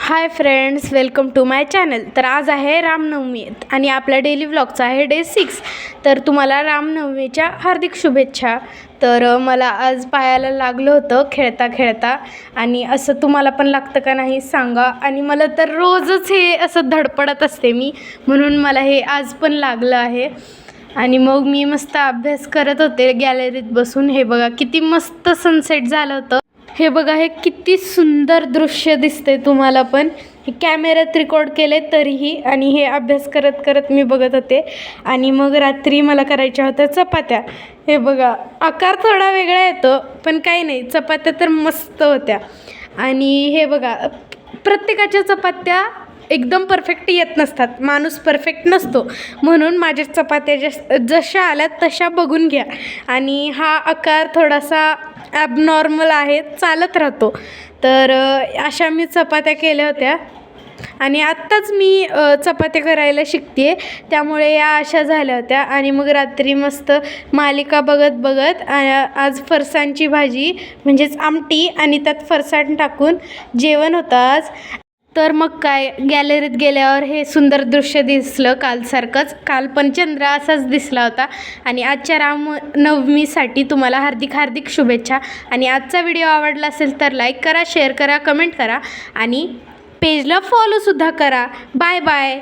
High friends, welcome to my channel. तर आज आहे रामनवमी आणि आपल्या डेली व्लॉगचा आहे डे 6. तर तुम्हाला रामनवमीच्या हार्दिक शुभेच्छा. तर मला आज पायाला लागलं होतं खेळता खेळता, आणि असं तुम्हाला पण लागतं का नाही सांगा. आणि मला तर रोजच हे असं धडपडत असते मी, म्हणून मला हे आज पण लागलं आहे. आणि मग मी मस्त अभ्यास करत होते गॅलरीत बसून. हे बघा किती मस्त सनसेट झालं होतं. हे बघा, हे किती सुंदर दृश्य दिसते तुम्हाला पण. हे कॅमेऱ्यात रेकॉर्ड केले तरीही, आणि हे अभ्यास करत करत मी बघत होते. आणि मग रात्री मला करायच्या होत्या चपात्या. हे बघा, आकार थोडा वेगळा येतो पण काही नाही, चपात्या तर मस्त होत्या. आणि हे बघा, प्रत्येकाच्या चपात्या एकदम परफेक्ट येत नसतात, माणूस परफेक्ट नसतो, म्हणून माझ्या चपात्या जशा आल्या तशा बघून घ्या. आणि हा आकार थोडासा ॲबनॉर्मल आहे, चालत राहतो. तर अशा मी चपात्या केल्या होत्या, आणि आत्ताच मी चपात्या करायला शिकते, त्यामुळे या अशा झाल्या होत्या. आणि मग रात्री मस्त मालिका बघत बघत आज फरसाणची भाजी म्हणजेच आमटी आणि त्यात फरसाण टाकून जेवण होतं आज. तर मग काय, गॅलरीत गेल्यावर हे सुंदर दृश्य दिसलं कालसारखंच. काल पण चंद्र असाच दिसला होता. आणि आजच्या रामनवमीसाठी तुम्हाला हार्दिक हार्दिक शुभेच्छा. आणि आजचा व्हिडिओ आवडला असेल तर लाईक करा, शेअर करा, कमेंट करा, आणि पेजला फॉलोसुद्धा करा. Bye bye.